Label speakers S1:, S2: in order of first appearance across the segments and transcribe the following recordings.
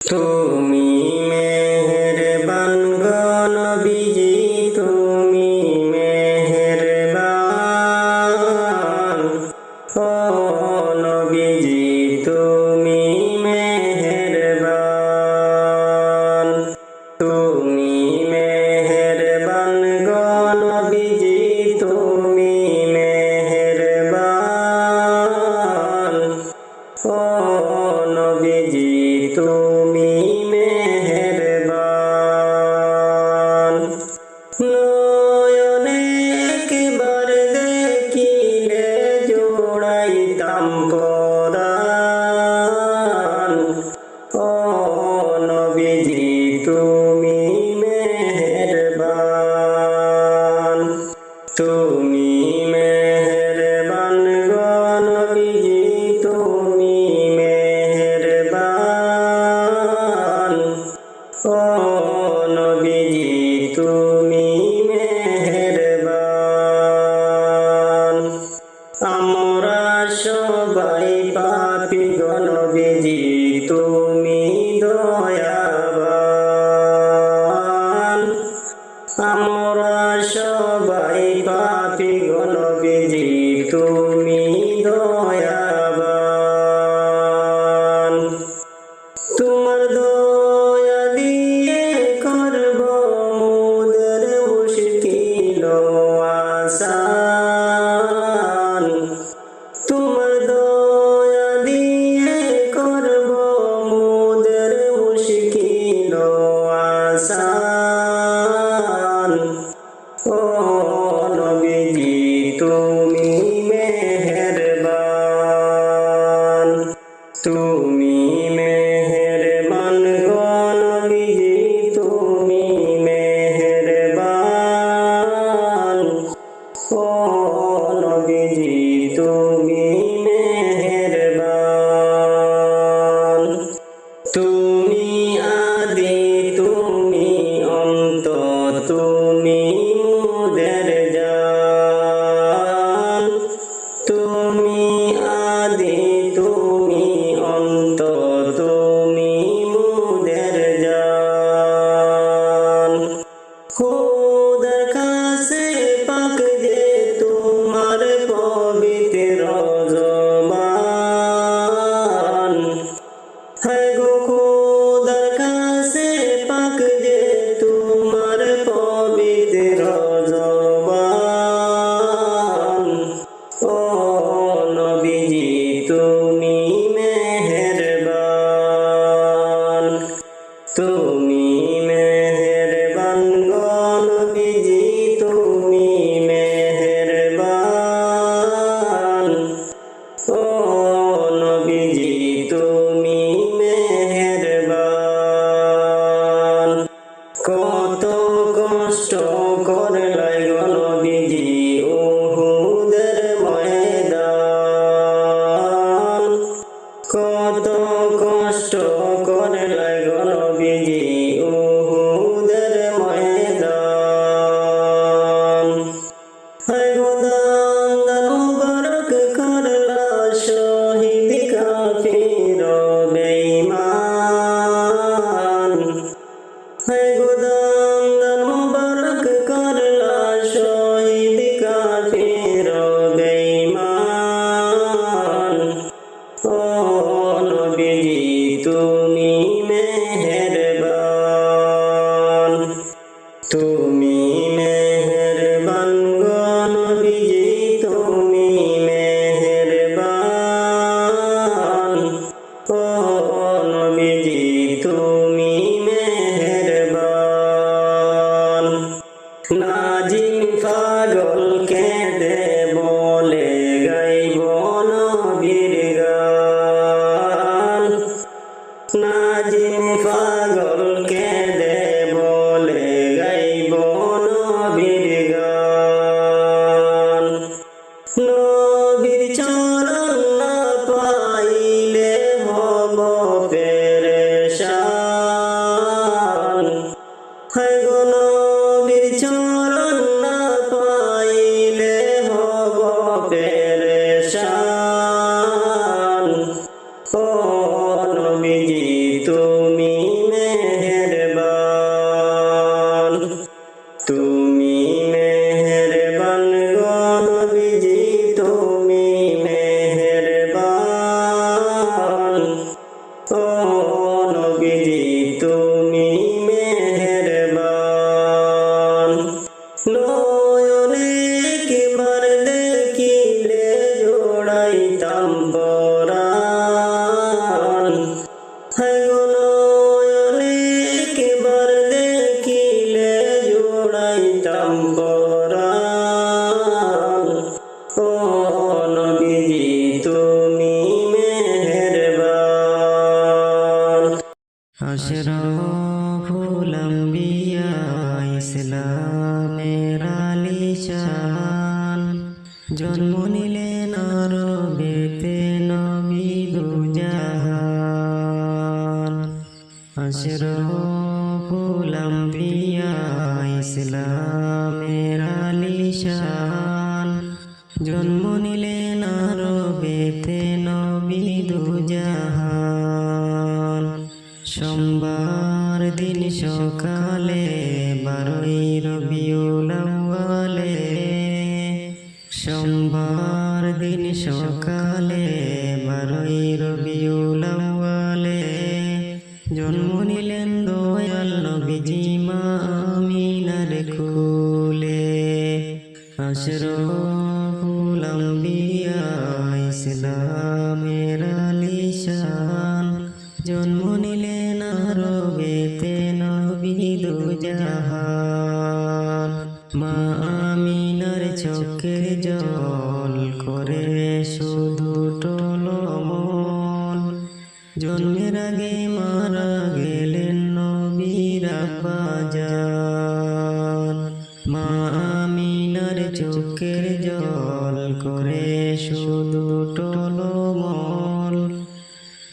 S1: তুমি মেহেরবান গো নবীজি, তুমি মেহেরবান। ও নবীজি তুমি মেহেরবান, তুমি মেহেরবান গো নবীজি, তুমি মেহেরবান। ও নবীজি তুমি মেহেরবান। নয়নে একবার দেখিলে জোড়াইতাম পরাণ। ও নবীজি তুমি মেহেরবান, তুমি মেহেরবান গো নবীজি, তুমি মেহেরবান। ও নবীজি তুমি মেহেরবান। আমরা সবাই পাপী গো নবীজি, তুমি দয়াবান। আমরা সবাই পাপী গো নবীজি, তুমি দয়াবান। তোমার দয়া দিয়ে করব মোদের মুশকিল আসান। তোমার দয়া দিয়ে করব মোদের মুশকিল আসান। ও নবীজি তুমি মেহেরবান, তুমি মেহেরবান গো নবীজি, তুমি মেহেরবান। ও নবীজি তুমি মেহেরবান। তুমি আদি তুমি অন্ত, তুমি মোদের জান। তুমি আদি তুমি অন্ত, তুমি মোদের জান। খোদার কাছে পাক যে তোমার পবিত্র জবান। হায় গো খোদার কাছে পাক যে তোমার পবিত্র জবান। ও নবীজি তুমি মেহেরবান, তুমি মেহেরবান গো নবীজি, তুমি মেহেরবান। ও নবীজি তুমি মেহেরবান। কত কষ্ট করলাই গো নবীজি উহুদের ময়দান। কত কষ্ট করলাই গো নবীজি উহুদের ময়দান। হায় গো দাঙ্গাল মুবারক করলা শহীদ কাফির বেঈমান। হায় গো দাঙ্গাল মুবারক করলা শহীদ কাফির বেঈমান। ও নবীজি তুমি মেহেরবান, তুমি মেহেরবান গো নবীজি, তুমি মেহেরবান। ও নবীজি তুমি মেহেরবান। নাজিম পাগল কেঁদে বলে গাইব নবীর গান। নাজিম পাগল কেঁদে বলে গাইব নবীর গান। নবীর চরণ না পাইলে হব পেরেশান। হায় গো নবীর চরণ না পাইলে হব পেরেশান। ও নবীজি তুমি নবীজি তুমি মেহেরবান, নয়নে একবার দেখিলে জোড়াইতাম পরাণ। হায় গো নয়নে একবার দেখিলে জোড়াইতাম পরাণ। ও নবীজি তুমি মেহেরবান। আশরাফুল আম্বিয়া ইসলামের আলিশান, জন্ম নিলেন আরবেতে নবী দুজাহান। আশরাফুল আম্বিয়া ইসলামের আলিশান, জন্ম নিলেন আরবেতে নবী দুজাহান। সোমবার দিন সকালে 12ই রবিউল আউয়ালে, সোমবার দিন সকালে 12ই রবিউল আউয়ালে, জন্ম নিলেন দয়াল নবীজি মা আমিনার কোলে। আশরাফুল আম্বিয়া ইসলামের আলিশান, জন্ম নিলেন আরবেতে নবী দুজাহান। মা আমিনার চোখের জল করে শুধু টলমল, জন্মের আগে মারা গেলেন নবীর আব্বাজান। মা আমিনার চোখের জল করে শুধু টলমল,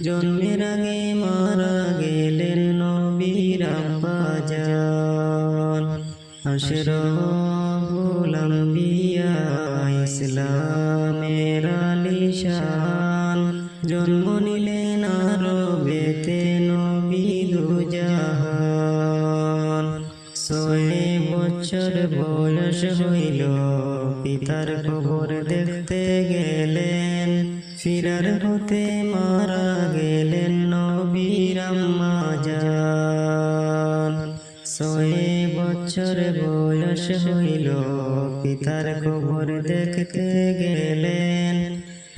S1: জন্মের আগে মারা গেলেন নবীর আব্বাজান। আশরাফুল আম্বিয়া ইসলামের আলিশান, জন্ম নিলেন আরবেতে নবী দুজাহান। 6 বছর বয়স হইল পিতার কবর দেখতে গেলেন, ফিরার হতে মারা গেলেন নবীর আম্মাজান। 6 বছর বয়স হইল পিতার কবর দেখতে গেলেন,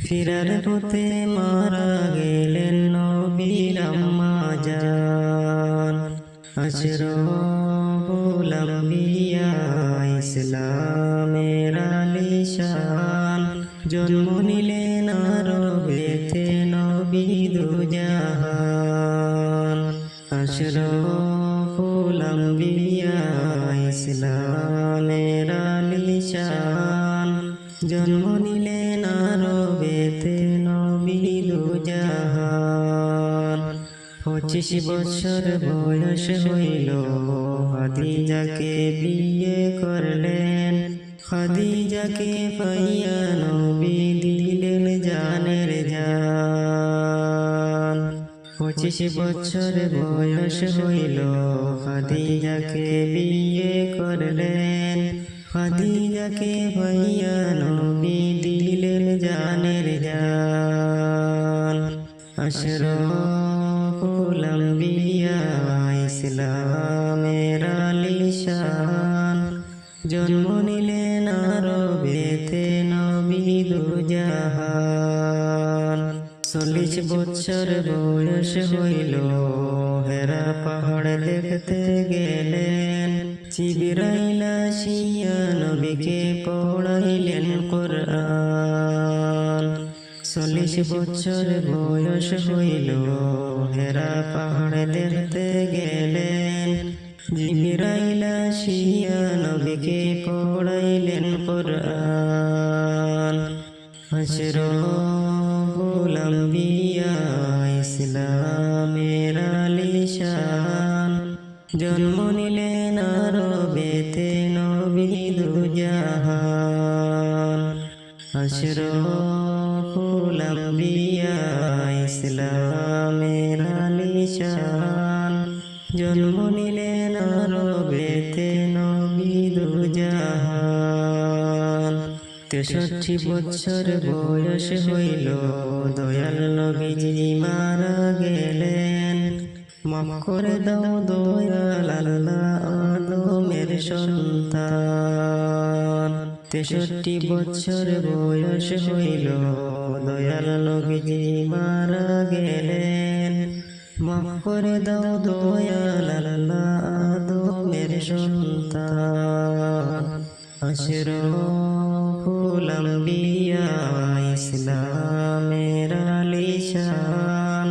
S1: ফিরার হতে মারা গেলেন নবীর আম্মাজান। আশরাফুল আম্বিয়া ইসলামের আলিশান, জন্ম নিলেন আরবেতে নবী দুজাহান। আশরাফুল আম্বিয়া ইসলামের আলিশান, জন্ম নিলেন আরবেতে নবী দুজাহান। 25 বছর বয়স হইল খাদিজাকে বিয়ে করলেন, খাদিজাকে পাইয়া নবী দিলেন জানের জান। 25 বছর বয়স হইল খাদিজাকে বিয়ে করলেন, খাদিজাকে পাইয়া নবী দিলেন জানের জান। আশরাফুল আম্বিয়া ইসলামের আলিশান, জন্ম নিলেন আরবেতে নবী দুজাহান। 40 বছর বয়স হইল হেরা পাহাড় দেখতে গেলেন, জিবরাইল আসিয়া নবীকে পড়াইলেন কোরআন। 40 বছর বয়স হইল হেরা পাহাড় দেখতে গেলেন, জিবরাইল আসিয়া নবীকে পড়াইলেন কোরআন। আশরাফুল আম্বিয়া ইসলামের আলিশান, জন্ম নিলেন আরবেতে নবী দুজাহান। আশরাফুল আম্বিয়া ইসলামের আলিশান, জন্ম নিলেন আরবেতে নবী দুজাহান। 63 বছর বয়স হইল দয়াল নবীজি মারা গেলেন, মাফ করে দাও দয়াল আল্লাহ আদমের সন্তান। 63 বছর বয়স হইল দয়াল নবীজি মারা গেলেন। মাফ করে দাও দয়াল আল্লাহ আদমের সন্তান। আশরাফুল আম্বিয়া ইসলামের আলিশান,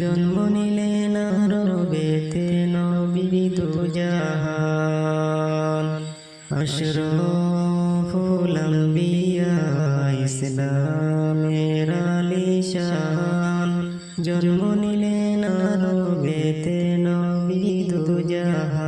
S1: জন্ম নিলেন আরবেতে নবী দুজাহান। আশরাফুল আম্বিয়া ইসলামের আলিশান, জন্ম নিলেন আরবেতে নবী দুজাহান।